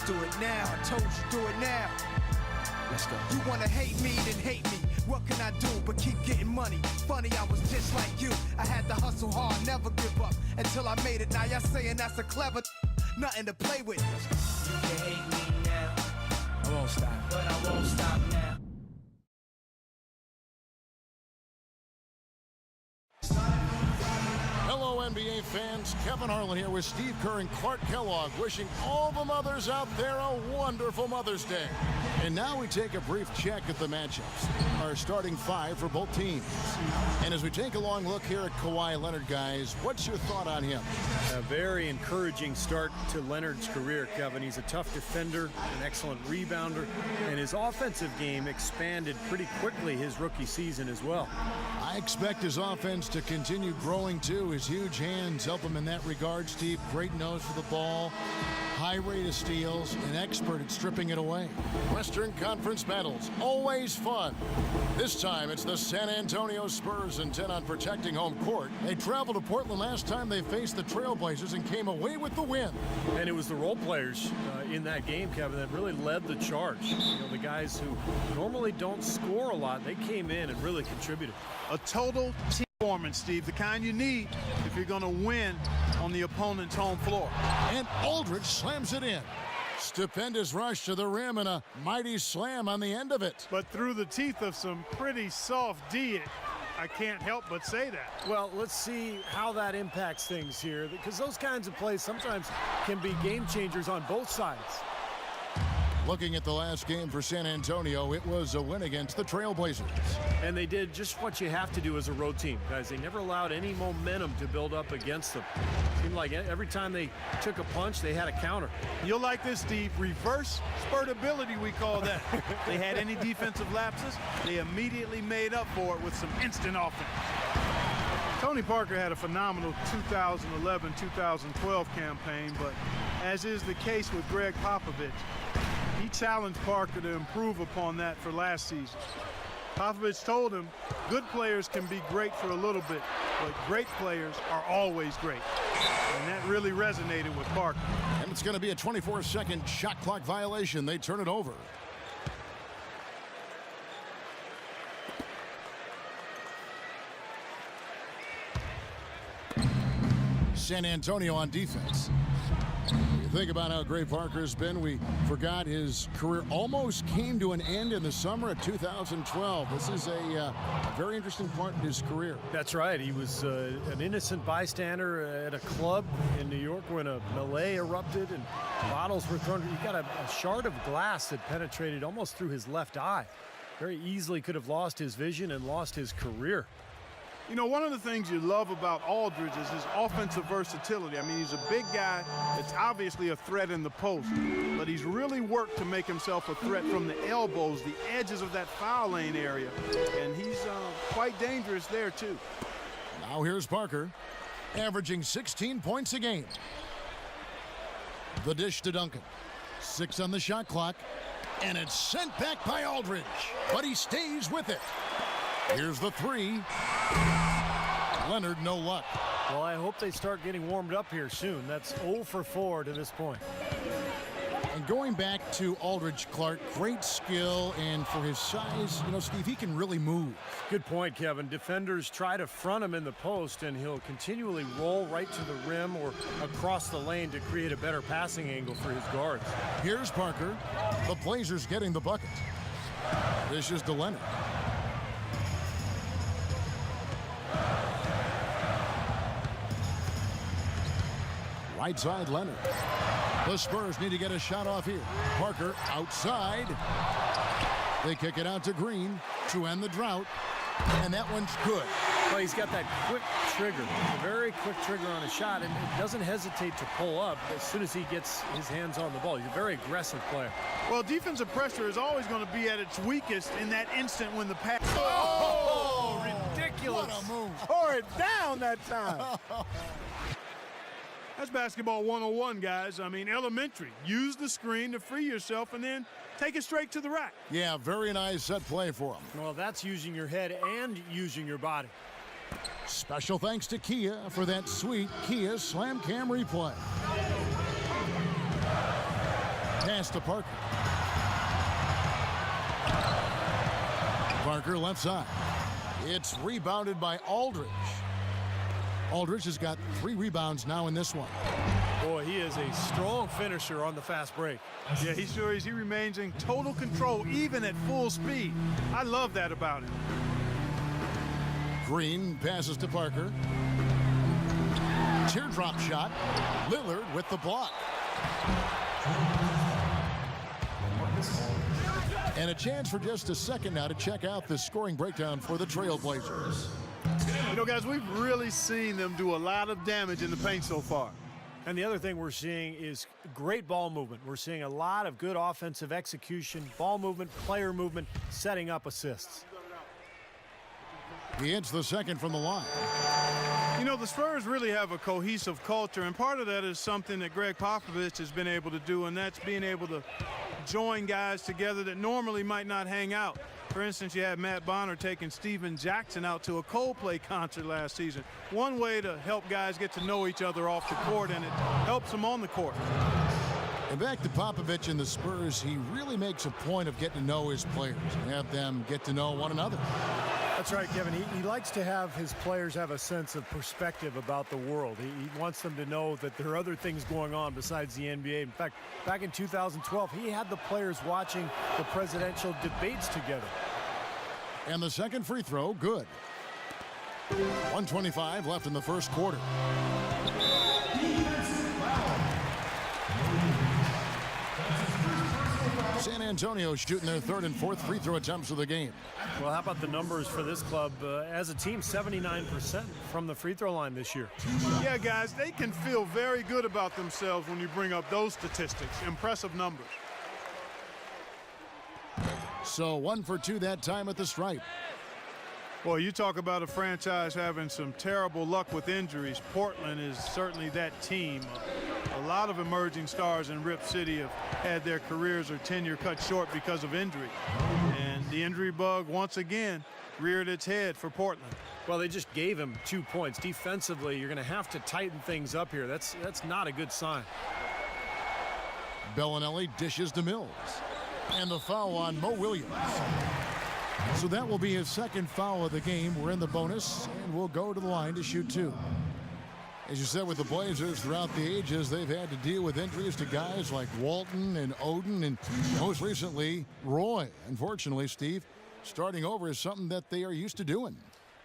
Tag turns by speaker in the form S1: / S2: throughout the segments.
S1: do it now. I told you, do it now. Let's go. You wanna hate me, then hate me. What can I do but keep getting money? Funny, I was just like you. I had to hustle hard, never give up until I made it. Now y'all saying that's a clever, nothing to play with. You can hate me now. I won't stop, but I won't stop now.
S2: Hello, NBA fans. Kevin Harlan here with Steve Kerr and Clark Kellogg, wishing all the mothers out there a wonderful Mother's Day. And now we take a brief check at the matchups, our starting five for both teams. And as we take a long look here at Kawhi Leonard, guys, what's your thought on him?
S3: A very encouraging start to Leonard's career, Kevin. He's a tough defender, an excellent rebounder, and his offensive game expanded pretty quickly his rookie season as well.
S2: I expect his offense to continue growing, too. His huge hands help him in that regard, Steve. Great nose for the ball, high rate of steals, an expert at stripping it away. Western Conference battles, always fun. This time, it's the San Antonio Spurs intent on protecting home court. They traveled to Portland last time they faced the Trailblazers and came away with the win.
S3: And it was the role players in that game, Kevin, that really led the charge. You know, the guys who normally don't score a lot, they came in and really contributed.
S4: A total team performance, Steve, the kind you need if you're going to win on the opponent's home floor.
S2: And Aldridge slams it in. Stupendous rush to the rim and a mighty slam on the end of it.
S4: But through the teeth of some pretty soft D, I can't help but say that.
S3: Well, let's see how that impacts things here, because those kinds of plays sometimes can be game changers on both sides.
S2: Looking at the last game for San Antonio, it was a win against the Trailblazers.
S3: And they did just what you have to do as a road team, guys. They never allowed any momentum to build up against them. Seemed like every time they took a punch, they had a counter.
S4: You'll like this, Steve. Reverse spurtability, we call that. They had any defensive lapses, they immediately made up for it with some instant offense. Tony Parker had a phenomenal 2011-2012 campaign, but as is the case with Greg Popovich, he challenged Parker to improve upon that for last season. Popovich told him, good players can be great for a little bit, but great players are always great. And that really resonated with Parker.
S2: And it's going to be a 24-second shot clock violation. They turn it over. San Antonio on defense. You think about how great Parker's been. We forgot his career almost came to an end in the summer of 2012. This is a very interesting part in his career.
S3: That's right. He was an innocent bystander at a club in New York when a melee erupted and bottles were thrown. He got a shard of glass that penetrated almost through his left eye. Very easily could have lost his vision and lost his career.
S4: You know, one of the things you love about Aldridge is his offensive versatility. I mean, he's a big guy. It's obviously a threat in the post, but he's really worked to make himself a threat from the elbows, the edges of that foul lane area, and he's quite dangerous there, too.
S2: Now here's Parker, averaging 16 points a game. The dish to Duncan. 6 on the shot clock, and it's sent back by Aldridge, but he stays with it. Here's the three. Leonard, no luck.
S3: Well, I hope they start getting warmed up here soon. That's 0 for 4 to this point.
S2: And going back to Aldridge, Clark, great skill, and for his size, you know, Steve, he can really move.
S3: Good point, Kevin. Defenders try to front him in the post, and he'll continually roll right to the rim or across the lane to create a better passing angle for his guards.
S2: Here's Parker. The Blazers getting the bucket. This is to Leonard. Right side, Leonard. The Spurs need to get a shot off here. Parker outside. They kick it out to Green to end the drought. And that one's good.
S3: Well, he's got that quick trigger, a very quick trigger on a shot, and doesn't hesitate to pull up as soon as he gets his hands on the ball. He's a very aggressive player.
S4: Well, defensive pressure is always going to be at its weakest in that instant when the pass.
S3: Oh, ridiculous.
S2: What a move.
S4: Tore it down that time. That's basketball 101, guys. I mean, elementary. Use the screen to free yourself and then take it straight to the rack.
S2: Yeah, very nice set play for him.
S3: Well, that's using your head and using your body.
S2: Special thanks to Kia for that sweet Kia Slam Cam replay. Pass to Parker. Parker left side. It's rebounded by Aldridge. Aldridge has got 3 rebounds now in this one.
S3: Boy, he is a strong finisher on the fast break.
S4: Yeah, he sure is. He remains in total control even at full speed. I love that about him.
S2: Green passes to Parker. Teardrop shot. Lillard with the block. And a chance for just a second now to check out the scoring breakdown for the Trailblazers.
S4: You know, guys, we've really seen them do a lot of damage in the paint so far.
S3: And the other thing we're seeing is great ball movement. We're seeing a lot of good offensive execution, ball movement, player movement, setting up assists.
S2: He hits the second from the line.
S4: You know, the Spurs really have a cohesive culture, and part of that is something that Greg Popovich has been able to do, and that's being able to join guys together that normally might not hang out. For instance, you had Matt Bonner taking Steven Jackson out to a Coldplay concert last season. One way to help guys get to know each other off the court, and it helps them on the court.
S2: And back to Popovich and the Spurs, he really makes a point of getting to know his players and have them get to know one another.
S3: That's right, Kevin. He likes to have his players have a sense of perspective about the world. He wants them to know that there are other things going on besides the NBA. In fact, back in 2012, he had the players watching the presidential debates together.
S2: And the second free throw, good. 1:25 left in the first quarter. San Antonio shooting their third and fourth free throw attempts of the game.
S3: Well, how about the numbers for this club? As a team, 79% from the free throw line this year.
S4: Yeah, guys, they can feel very good about themselves when you bring up those statistics. Impressive numbers.
S2: So 1 for 2 that time at the stripe.
S4: Boy, you talk about a franchise having some terrible luck with injuries. Portland is certainly that team. A lot of emerging stars in Rip City have had their careers or tenure cut short because of injury. And the injury bug, once again, reared its head for Portland.
S3: Well, they just gave him 2 points. Defensively, you're going to have to tighten things up here. That's not a good sign.
S2: Bellinelli dishes to Mills. And the foul on Mo Williams. So that will be his second foul of the game. We're in the bonus, and we'll go to the line to shoot 2. As you said, with the Blazers throughout the ages, they've had to deal with injuries to guys like Walton and Oden, and most recently, Roy. Unfortunately, Steve, starting over is something that they are used to doing.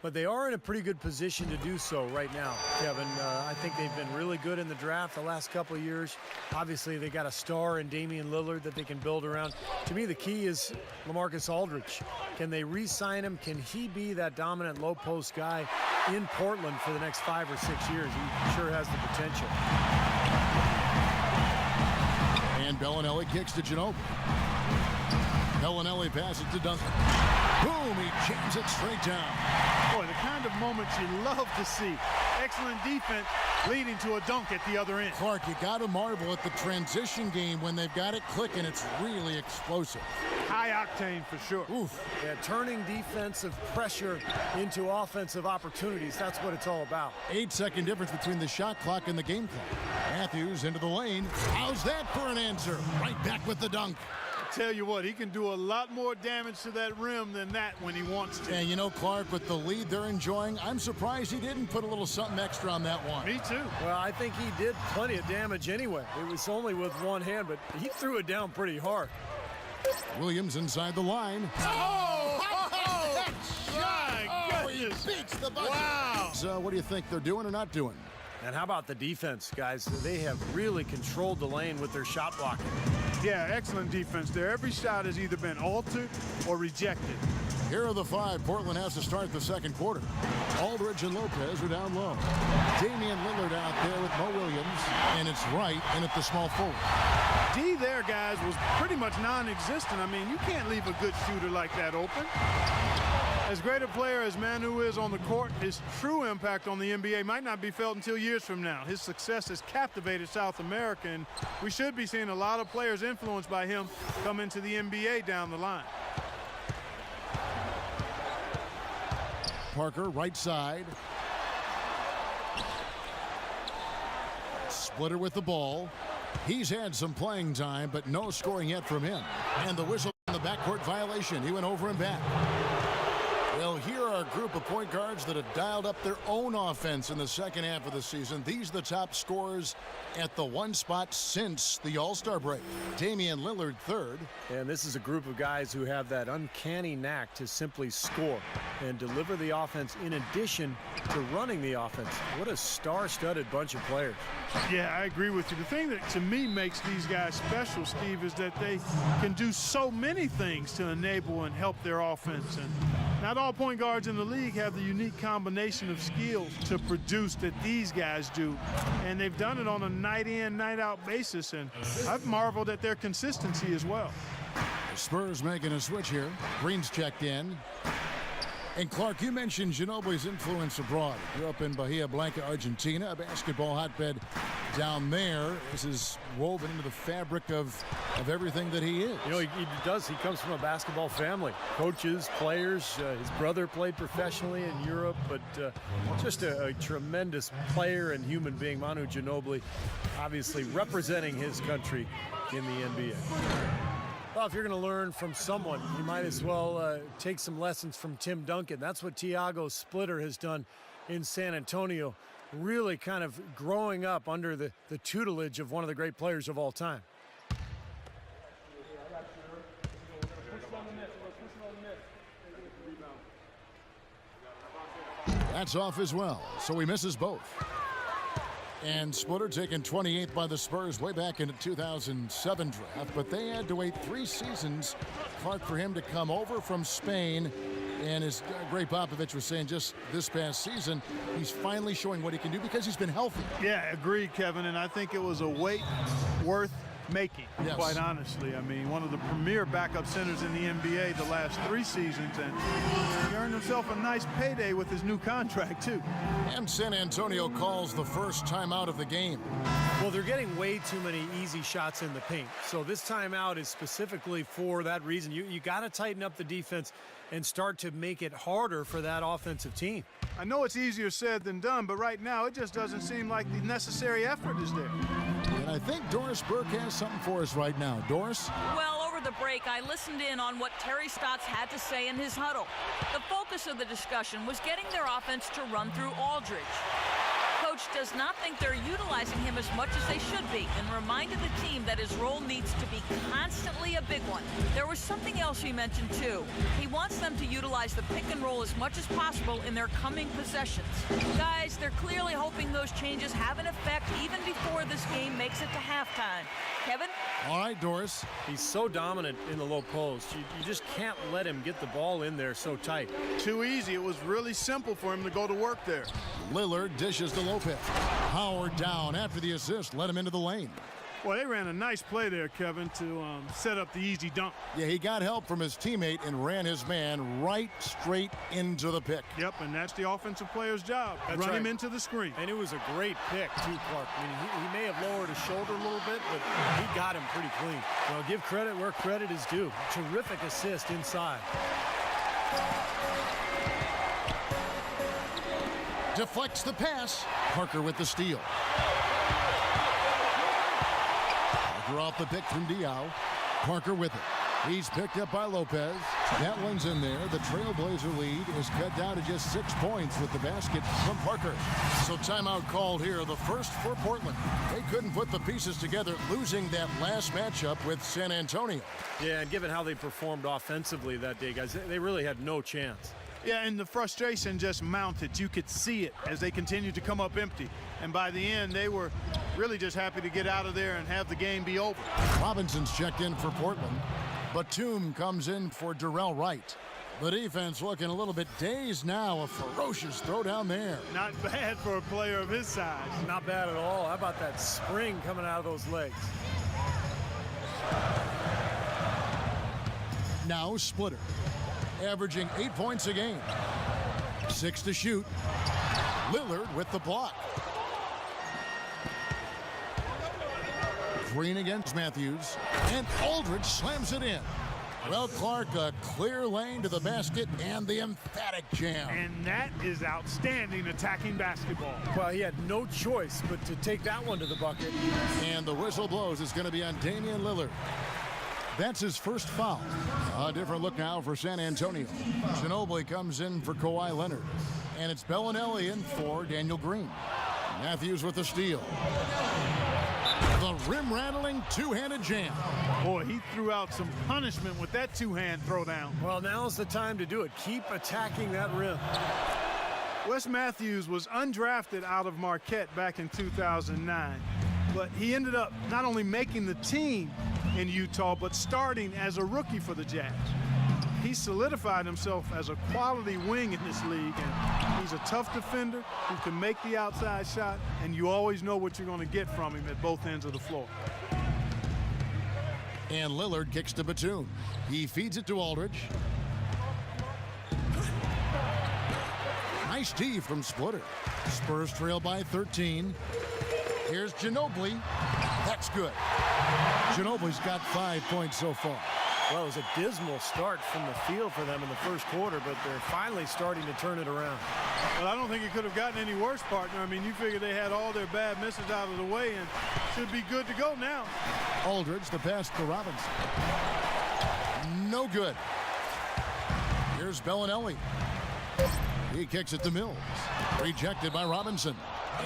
S3: But they are in a pretty good position to do so right now, Kevin. I think they've been really good in the draft the last couple of years. Obviously, they got a star in Damian Lillard that they can build around. To me, the key is LaMarcus Aldridge. Can they re-sign him? Can he be that dominant low-post guy in Portland for the next 5 or 6 years? He sure has the potential.
S2: And Bellinelli kicks to Ginobili. Bellinelli passes to Duncan. Boom, he jams it straight down.
S4: Boy, the kind of moments you love to see. Excellent defense leading to a dunk at the other end.
S2: Clark, you got to marvel at the transition game when they've got it clicking. It's really explosive.
S4: High octane for sure.
S3: Oof. Yeah, turning defensive pressure into offensive opportunities. That's what it's all about.
S2: 8-second difference between the shot clock and the game clock. Matthews into the lane. How's that for an answer? Right back with the dunk.
S4: Tell you what, he can do a lot more damage to that rim than that when he wants to.
S2: And you know, Clark, with the lead they're enjoying, I'm surprised he didn't put a little something extra on that one.
S4: Me too.
S3: Well, I think he did plenty of damage anyway. It was only with one hand, but he threw it down pretty hard.
S2: Williams inside the line.
S4: My goodness.
S2: He beats the buzzer.
S4: Wow.
S2: So what do you think they're doing or not doing?
S3: And how about the defense, guys? They have really controlled the lane with their shot blocking.
S4: Yeah, excellent defense there. Every shot has either been altered or rejected.
S2: Here are the 5 Portland has to start the second quarter. Aldridge and Lopez are down low. Damian Lillard out there with Mo Williams, and it's Wright in at the small forward.
S4: D there, guys, was pretty much non-existent. I mean, you can't leave a good shooter like that open. As great a player as Manu is on the court, his true impact on the NBA might not be felt until years from now. His success has captivated South America, and we should be seeing a lot of players influenced by him come into the NBA down the line.
S2: Parker, right side. Splitter with the ball. He's had some playing time, but no scoring yet from him. And the whistle on the backcourt violation. He went over and back. Well, here are a group of point guards that have dialed up their own offense in the second half of the season. These are the top scorers at the one spot since the All-Star break. Damian Lillard, third.
S3: And this is a group of guys who have that uncanny knack to simply score and deliver the offense in addition to running the offense. What a star-studded bunch of players.
S4: Yeah, I agree with you. The thing that to me makes these guys special, Steve, is that they can do so many things to enable and help their offense. And not all point guards in the league have the unique combination of skills to produce that these guys do. And they've done it on a night in, night out basis. And I've marveled at their consistency as well.
S2: The Spurs making a switch here. Green's checked in. And Clark, you mentioned Ginobili's influence abroad. He grew up in Bahia Blanca, Argentina, a basketball hotbed down there. This is woven into the fabric of everything that he is.
S3: You know, he does. He comes from a basketball family. Coaches, players. His brother played professionally in Europe, but just a tremendous player and human being. Manu Ginobili, obviously representing his country in the NBA. Well, if you're going to learn from someone, you might as well take some lessons from Tim Duncan. That's what Tiago Splitter has done in San Antonio, really kind of growing up under the tutelage of one of the great players of all time.
S2: That's off as well, so he misses both. And Splitter taken 28th by the Spurs way back in the 2007 draft, but they had to wait 3 seasons, Clark, for him to come over from Spain. And as Greg Popovich was saying just this past season, he's finally showing what he can do because he's been healthy.
S4: Yeah, agreed, Kevin. And I think it was a wait worth making,
S2: yes,
S4: quite honestly. I mean, one of the premier backup centers in the NBA the last 3 seasons, and he earned himself a nice payday with his new contract, too.
S2: And San Antonio calls the first timeout of the game.
S3: Well, they're getting way too many easy shots in the paint. So this timeout is specifically for that reason. You got to tighten up the defense and start to make it harder for that offensive team.
S4: I know it's easier said than done, but right now it just doesn't seem like the necessary effort is there.
S2: And I think Doris Burke has something for us right now. Doris?
S5: Well, over the break, I listened in on what Terry Stotts had to say in his huddle. The focus of the discussion was getting their offense to run through Aldridge. Coach does not think they're utilizing him as much as they should be, and reminded the team that his role needs to be constantly a big one. There was something else he mentioned too. He wants them to utilize the pick and roll as much as possible in their coming possessions. Guys, they're clearly hoping those changes have an effect even before this game makes it to halftime. Kevin?
S2: All right, Doris.
S3: He's so dominant in the low post. You just can't let him get the ball in there so tight.
S4: Too easy. It was really simple for him to go to work there.
S2: Lillard dishes to Lopez. Howard down after the assist, let him into the lane.
S4: Well, they ran a nice play there, Kevin, to set up the easy dunk.
S2: Yeah, he got help from his teammate and ran his man right straight into the pick.
S4: Yep, and that's the offensive player's job. Run him into the screen.
S3: And it was a great pick, too, Clark. I mean, he may have lowered his shoulder a little bit, but he got him pretty clean. Well, give credit where credit is due. Terrific assist inside.
S2: Deflects the pass. Parker with the steal. Parker off the pick from Diaw. Parker with it. He's picked up by Lopez. That one's in there. The Trailblazer lead is cut down to just 6 points with the basket from Parker. So timeout called here, the first for Portland. They couldn't put the pieces together, losing that last matchup with San Antonio.
S3: Yeah, and given how they performed offensively that day, guys, they really had no chance.
S4: Yeah, and the frustration just mounted. You could see it as they continued to come up empty. And by the end, they were really just happy to get out of there and have the game be over.
S2: Robinson's checked in for Portland. Batum comes in for Darrell Wright. The defense looking a little bit dazed now. A ferocious throw down there.
S4: Not bad for a player of his size.
S3: Not bad at all. How about that spring coming out of those legs?
S2: Now Splitter, averaging 8 points a game. 6 to shoot. Lillard with the block. Green against Matthews. And Aldridge slams it in. Well, Clark, a clear lane to the basket and the emphatic jam.
S4: And that is outstanding attacking basketball.
S3: Well, he had no choice but to take that one to the bucket.
S2: And the whistle blows. It's going to be on Damian Lillard. That's his first foul. A different look now for San Antonio. Ginobili comes in for Kawhi Leonard. And it's Bellinelli in for Daniel Green. Matthews with the steal. The rim-rattling two-handed jam.
S4: Boy, he threw out some punishment with that two-hand throwdown.
S3: Well, now's the time to do it. Keep attacking that rim.
S4: Wes Matthews was undrafted out of Marquette back in 2009, but he ended up not only making the team in Utah, but starting as a rookie for the Jazz. He solidified himself as a quality wing in this league, and he's a tough defender who can make the outside shot, and you always know what you're going to get from him at both ends of the floor.
S2: And Lillard kicks to Batum. He feeds it to Aldridge. Nice D from Splitter. Spurs trail by 13. Here's Ginobili. That's good. Ginobili's got 5 points so far.
S3: Well, it was a dismal start from the field for them in the first quarter, but they're finally starting to turn it around.
S4: Well, I don't think it could have gotten any worse, partner. I mean, you figure they had all their bad misses out of the way and should be good to go now.
S2: Aldridge, the pass to Robinson. No good. Here's Bellinelli. He kicks it to Mills. Rejected by Robinson.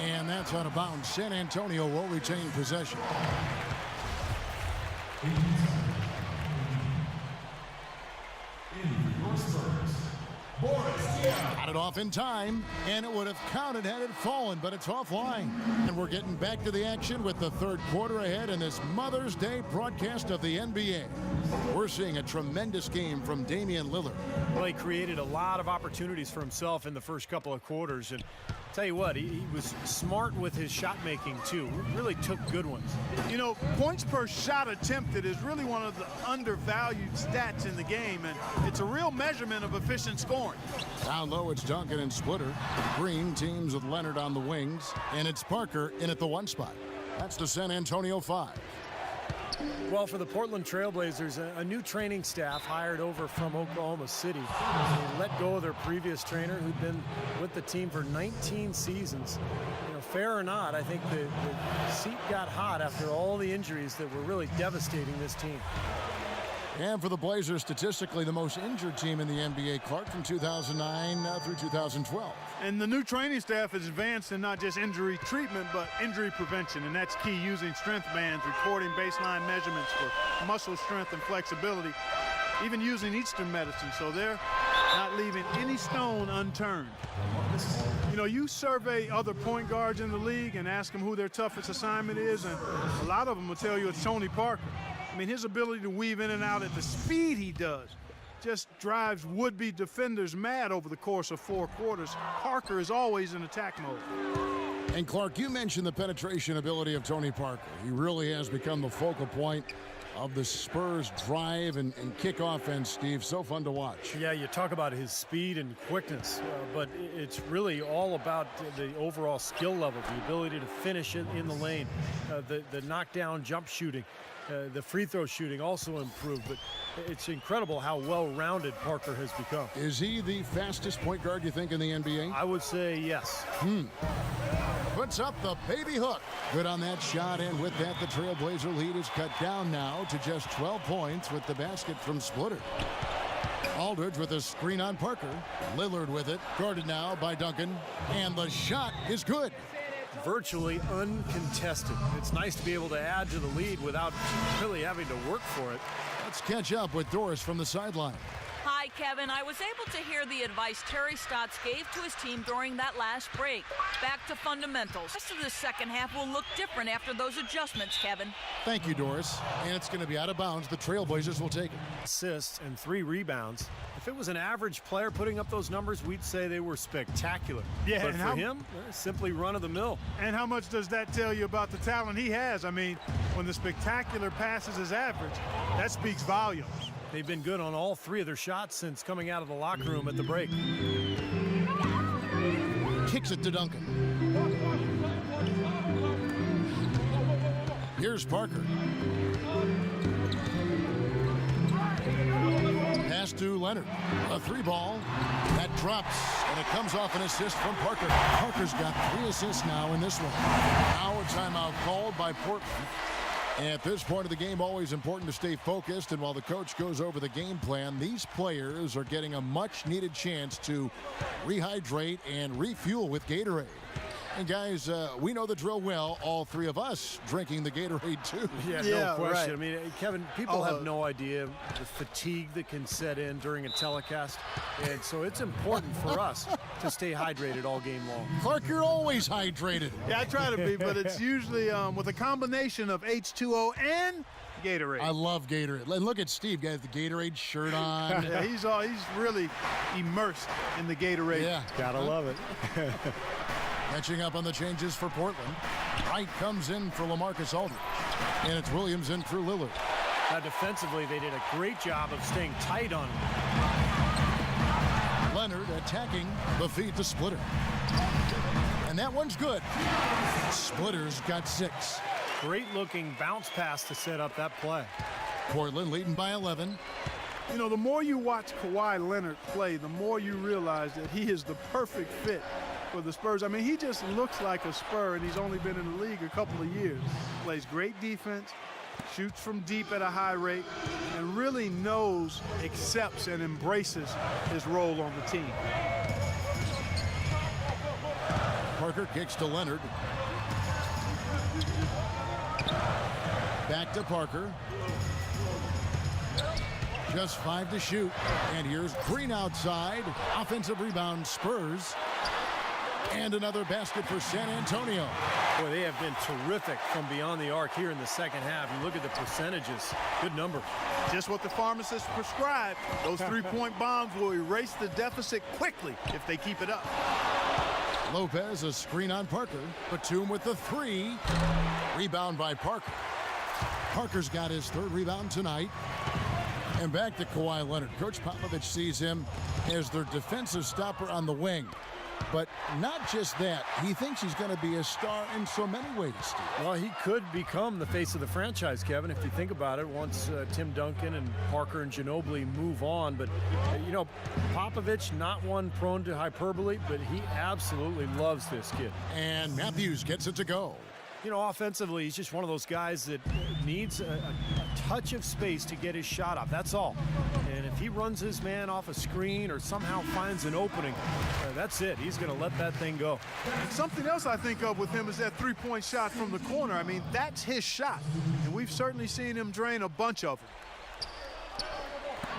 S2: And that's out of bounds. San Antonio will retain possession. Got it off in time, and it would have counted had it fallen, but it's offline. And we're getting back to the action with the third quarter ahead in this Mother's Day broadcast of the NBA. We're seeing a tremendous game from Damian Lillard.
S3: Well, he created a lot of opportunities for himself in the first couple of quarters, and tell you what, he was smart with his shot making too. Really took good ones.
S4: You know, points per shot attempted is really one of the undervalued stats in the game, and it's a real measurement of efficient scoring.
S2: Down low, it's Duncan and Splitter. Green teams with Leonard on the wings, and it's Parker in at the one spot. That's the San Antonio 5.
S3: Well, for the Portland Trailblazers, a new training staff hired over from Oklahoma City. They let go of their previous trainer who'd been with the team for 19 seasons. You know, fair or not, I think the seat got hot after all the injuries that were really devastating this team.
S2: And for the Blazers, statistically the most injured team in the NBA, Clark, from 2009 through 2012.
S4: And the new training staff is advanced in not just injury treatment, but injury prevention, and that's key, using strength bands, recording baseline measurements for muscle strength and flexibility, even using Eastern medicine, so they're not leaving any stone unturned. You know, you survey other point guards in the league and ask them who their toughest assignment is, and a lot of them will tell you it's Tony Parker. I mean, his ability to weave in and out at the speed he does just drives would-be defenders mad over the course of 4 quarters. Parker is always in attack mode.
S2: And Clark, you mentioned the penetration ability of Tony Parker. He really has become the focal point of the Spurs drive and kick offense, Steve. So fun to watch.
S3: Yeah, you talk about his speed and quickness, but it's really all about the overall skill level, the ability to finish it in the lane, the knockdown jump shooting. The free throw shooting also improved, but it's incredible how well-rounded Parker has become.
S2: Is he the fastest point guard, you think, in the NBA?
S3: I would say yes.
S2: Puts up the baby hook. Good on that shot, and with that, the Trailblazer lead is cut down now to just 12 points with the basket from Splitter. Aldridge with a screen on Parker. Lillard with it, guarded now by Duncan, and the shot is good.
S3: Virtually uncontested. It's nice to be able to add to the lead without really having to work for it.
S2: Let's catch up with Doris from the sideline.
S5: Hi, Kevin. I was able to hear the advice Terry Stotts gave to his team during that last break. Back to fundamentals. The rest of the second half will look different after those adjustments, Kevin.
S2: Thank you, Doris. And it's going to be out of bounds. The Trailblazers will take it.
S3: Assists and 3 rebounds. If it was an average player putting up those numbers, we'd say they were spectacular.
S4: Yeah,
S3: but
S4: and
S3: for him, simply run-of-the-mill.
S4: And how much does that tell you about the talent he has? I mean, when the spectacular passes is average, that speaks volumes.
S3: They've been good on all 3 of their shots since coming out of the locker room at the break.
S2: Kicks it to Duncan. Here's Parker. Pass to Leonard. A 3-ball. That drops, and it comes off an assist from Parker. Parker's got 3 assists now in this one. Now a timeout called by Portland. At this point of the game, always important to stay focused, and while the coach goes over the game plan, these players are getting a much-needed chance to rehydrate and refuel with Gatorade. And guys, we know the drill well, all 3 of us drinking the Gatorade too.
S3: Yeah, no question. I mean, Kevin, people have no idea the fatigue that can set in during a telecast. And so it's important for us to stay hydrated all game long.
S2: Clark, you're always hydrated.
S4: Yeah, I try to be, but it's usually with a combination of H2O and Gatorade.
S2: I love Gatorade. And look at Steve, got the Gatorade shirt on.
S4: Yeah, he's really immersed in the Gatorade.
S2: Yeah.
S3: Gotta love it.
S2: Catching up on the changes for Portland. Wright comes in for LaMarcus Aldridge. And it's Williams in for Lillard.
S3: Now defensively, they did a great job of staying tight on him.
S2: Leonard attacking the feed to Splitter. And that one's good. Splitter's got 6.
S3: Great looking bounce pass to set up that play.
S2: Portland leading by 11.
S4: You know, the more you watch Kawhi Leonard play, the more you realize that he is the perfect fit for the Spurs. I mean, he just looks like a Spur, and he's only been in the league a couple of years. Plays great defense, shoots from deep at a high rate, and really knows, accepts, and embraces his role on the team.
S2: Parker kicks to Leonard. Back to Parker. Just 5 to shoot. And here's Green outside. Offensive rebound, Spurs. And another basket for San Antonio.
S3: Boy, they have been terrific from beyond the arc here in the second half. You look at the percentages. Good number.
S4: Just what the pharmacist prescribed. Those 3-point bombs will erase the deficit quickly if they keep it up.
S2: Lopez, a screen on Parker. Batum with the 3. Rebound by Parker. Parker's got his 3rd rebound tonight. And back to Kawhi Leonard. Coach Popovich sees him as their defensive stopper on the wing. But not just that, he thinks he's going to be a star in so many ways, Steve.
S3: Well, he could become the face of the franchise, Kevin, if you think about it, once Tim Duncan and Parker and Ginobili move on. But, you know, Popovich, not one prone to hyperbole, but he absolutely loves this kid.
S2: And Matthews gets it to go.
S3: You know, offensively, he's just one of those guys that needs a touch of space to get his shot up. That's all. And if he runs his man off a screen or somehow finds an opening, that's it. He's going to let that thing go.
S4: And something else I think of with him is that 3-point shot from the corner. I mean, that's his shot. And we've certainly seen him drain a bunch of them.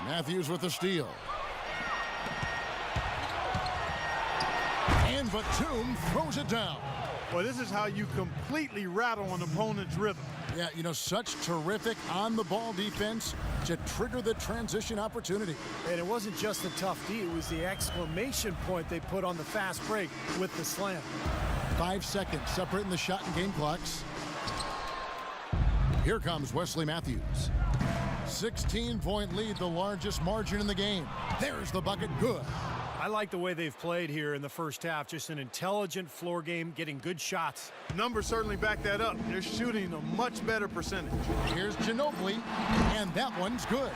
S2: Matthews with the steal. And Batum throws it down.
S4: Well, this is how you completely rattle an opponent's rhythm.
S2: Yeah, you know, such terrific on-the-ball defense to trigger the transition opportunity.
S3: And it wasn't just the tough D, it was the exclamation point they put on the fast break with the slam.
S2: 5 seconds separating the shot and game clocks. Here comes Wesley Matthews. 16-point lead, the largest margin in the game. There's the bucket, good.
S3: I like the way they've played here in the first half. Just an intelligent floor game, getting good shots.
S4: Numbers certainly back that up. They're shooting a much better percentage.
S2: Here's Ginobili, and that one's good.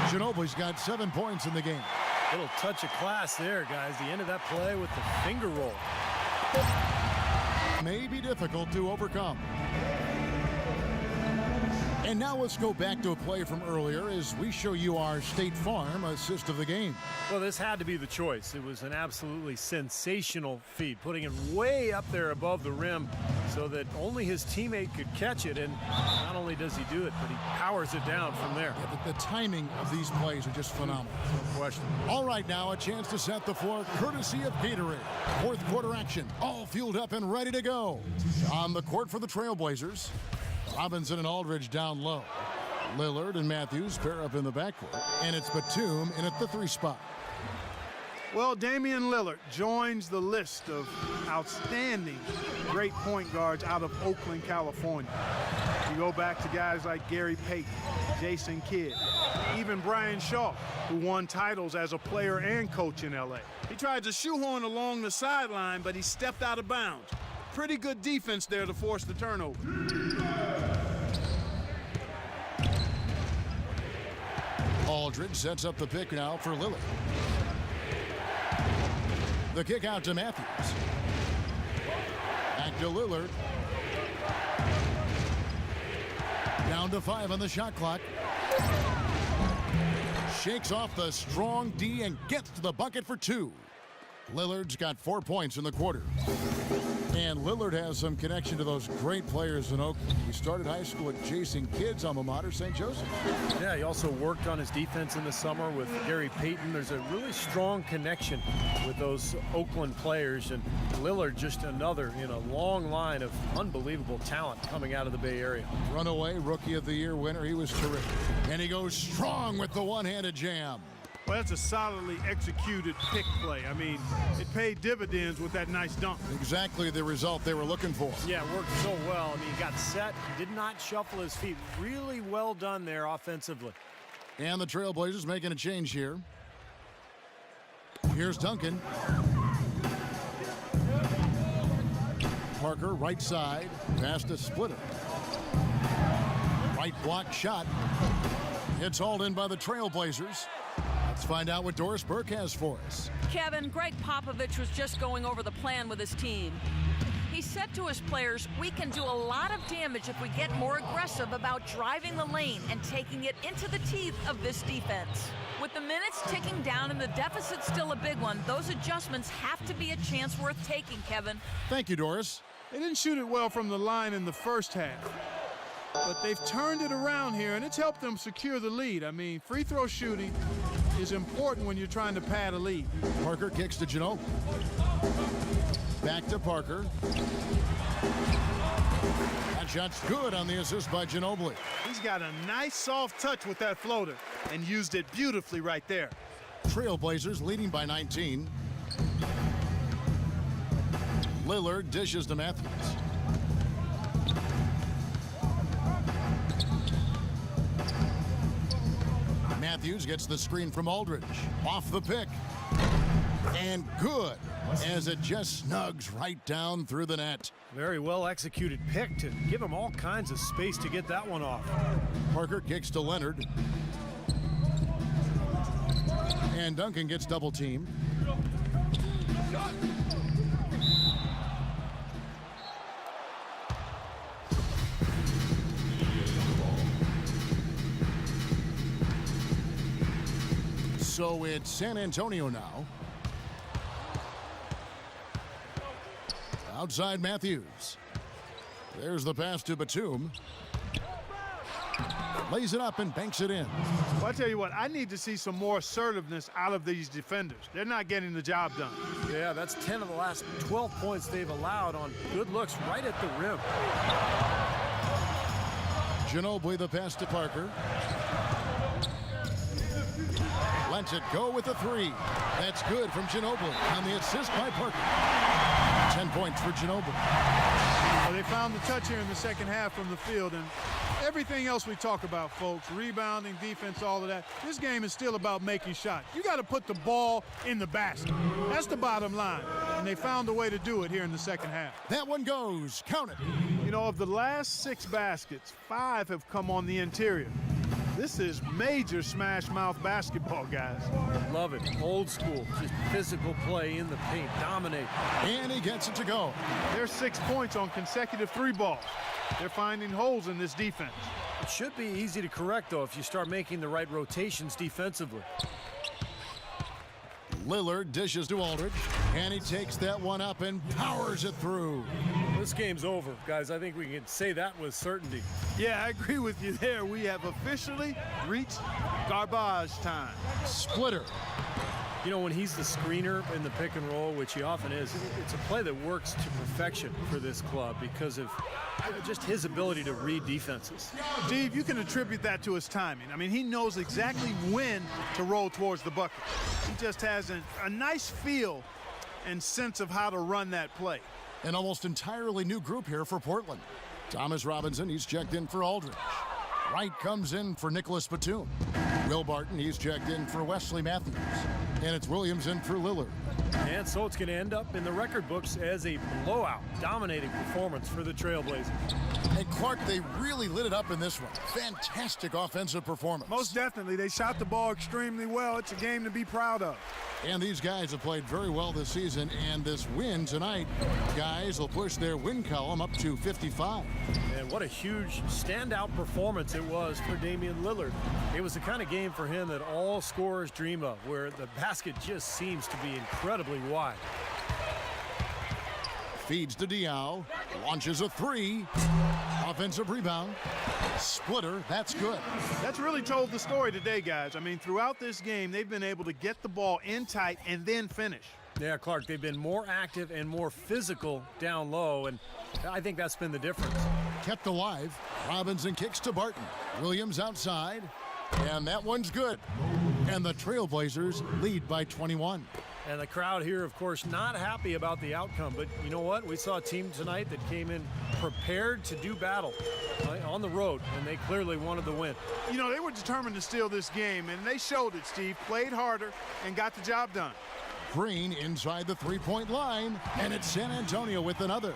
S2: Ginobili's got 7 points in the game.
S3: Little touch of class there, guys. The end of that play with the finger roll.
S2: May be difficult to overcome. And now let's go back to a play from earlier as we show you our State Farm assist of the game.
S3: Well, this had to be the choice. It was an absolutely sensational feed, putting it way up there above the rim so that only his teammate could catch it. And not only does he do it, but he powers it down from there.
S2: Yeah, the timing of these plays are just phenomenal.
S3: No question.
S2: All right, now a chance to set the floor courtesy of Gatorade. 4th quarter action, all fueled up and ready to go. On the court for the Trailblazers, Robinson and Aldridge down low. Lillard and Matthews pair up in the backcourt. And it's Batum in at the 3 spot.
S4: Well, Damian Lillard joins the list of outstanding great point guards out of Oakland, California. You go back to guys like Gary Payton, Jason Kidd, even Brian Shaw, who won titles as a player and coach in LA. He tried to shoehorn along the sideline, but he stepped out of bounds. Pretty good defense there to force the turnover.
S2: Aldridge sets up the pick now for Lillard. The kick out to Matthews. Back to Lillard. Down to 5 on the shot clock. Shakes off the strong D and gets to the bucket for 2. Lillard's got 4 points in the quarter. And Lillard has some connection to those great players in Oakland. He started high school at Jason Kidd's alma mater, St. Joseph.
S3: Yeah, he also worked on his defense in the summer with Gary Payton. There's a really strong connection with those Oakland players. And Lillard just another in a long line of unbelievable talent coming out of the Bay Area.
S2: Runaway Rookie of the Year winner. He was terrific. And he goes strong with the one-handed jam.
S4: Well, that's a solidly executed pick play. I mean, it paid dividends with that nice dunk.
S2: Exactly the result they were looking for.
S3: Yeah, it worked so well. I mean, he got set, did not shuffle his feet. Really well done there offensively.
S2: And the Trailblazers making a change here. Here's Duncan. Parker, right side, past a splitter. Right block shot. It's hauled in by the Trailblazers. Let's find out what Doris Burke has for us.
S5: Kevin, Greg Popovich was just going over the plan with his team. He said to his players, we can do a lot of damage if we get more aggressive about driving the lane and taking it into the teeth of this defense. With the minutes ticking down and the deficit still a big one, those adjustments have to be a chance worth taking, Kevin.
S2: Thank you, Doris.
S4: They didn't shoot it well from the line in the first half. But they've turned it around here, and it's helped them secure the lead. I mean, free throw shooting is important when you're trying to pad a lead.
S2: Parker kicks to Ginobili. Back to Parker. That shot's good on the assist by Ginobili.
S4: He's got a nice soft touch with that floater and used it beautifully right there.
S2: Trailblazers leading by 19. Lillard dishes to Matthews. Matthews gets the screen from Aldridge. Off the pick. And good, as it just snugs right down through the net.
S3: Very well executed pick to give him all kinds of space to get that one off.
S2: Parker kicks to Leonard. And Duncan gets double teamed. So it's San Antonio now. Outside Matthews. There's the pass to Batum. Lays it up and banks it in.
S4: Well, I tell you what, I need to see some more assertiveness out of these defenders. They're not getting the job done.
S3: Yeah, that's 10 of the last 12 points they've allowed on good looks right at the rim.
S2: Ginobili the pass to Parker. Lets it go with a 3. That's good from Ginobili on the assist by Parker. 10 points for Ginobili.
S4: Well, they found the touch here in the second half from the field, and everything else we talk about, folks, rebounding, defense, all of that, this game is still about making shots. You got to put the ball in the basket. That's the bottom line, and they found a way to do it here in the second half.
S2: That one goes. Count it.
S4: You know, of the last 6 baskets, 5 have come on the interior. This is major smash mouth basketball, guys.
S3: Love it. Old school. Just physical play in the paint. Dominate.
S2: And he gets it to go.
S4: There's 6 points on consecutive 3 balls. They're finding holes in this defense.
S3: It should be easy to correct, though, if you start making the right rotations defensively.
S2: Lillard dishes to Aldridge, and he takes that one up and powers it through.
S3: This game's over, guys. I think we can say that with certainty.
S4: Yeah, I agree with you there. We have officially reached garbage time.
S2: Splitter.
S3: You know, when he's the screener in the pick and roll, which he often is, it's a play that works to perfection for this club because of just his ability to read defenses.
S4: Steve, you can attribute that to his timing. I mean, he knows exactly when to roll towards the bucket. He just has a nice feel and sense of how to run that play.
S2: An almost entirely new group here for Portland. Thomas Robinson, he's checked in for Aldridge. Wright comes in for Nicholas Batum. Will Barton, he's checked in for Wesley Matthews. And it's Williams in for Lillard.
S3: And so it's going to end up in the record books as a blowout, dominating performance for the Trailblazers.
S2: And Clark, they really lit it up in this one. Fantastic offensive performance.
S4: Most definitely. They shot the ball extremely well. It's a game to be proud of.
S2: And these guys have played very well this season, and this win tonight, guys, will push their win column up to 55.
S3: And what a huge standout performance it was for Damian Lillard. It was the kind of game for him that all scorers dream of, where the basket just seems to be incredibly wide.
S2: Feeds to Diaw, launches a three, offensive rebound, splitter, that's good.
S4: That's really told the story today, guys. I mean, throughout this game, they've been able to get the ball in tight and then finish.
S3: Yeah, Clark, they've been more active and more physical down low, and I think that's been the difference.
S2: Kept alive, Robinson kicks to Barton, Williams outside, and that one's good. And the Trailblazers lead by 21.
S3: And the crowd here, of course, not happy about the outcome. But you know what? We saw a team tonight that came in prepared to do battle on the road, and they clearly wanted the win.
S4: You know, they were determined to steal this game, and they showed it, Steve. Played harder and got the job done.
S2: Green inside the three-point line, and it's San Antonio with another.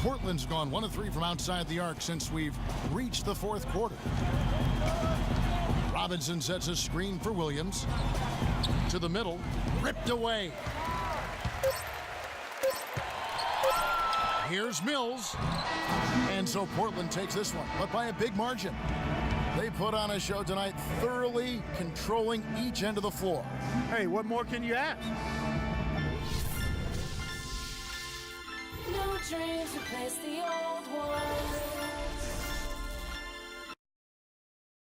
S2: Portland's gone 1 of 3 from outside the arc since we've reached the fourth quarter. Robinson sets a screen for Williams. To the middle, ripped away. Here's Mills. And so Portland takes this one, but by a big margin. They put on a show tonight, thoroughly controlling each end of the floor.
S4: Hey, what more can you ask?
S6: New dreams replace the old ones.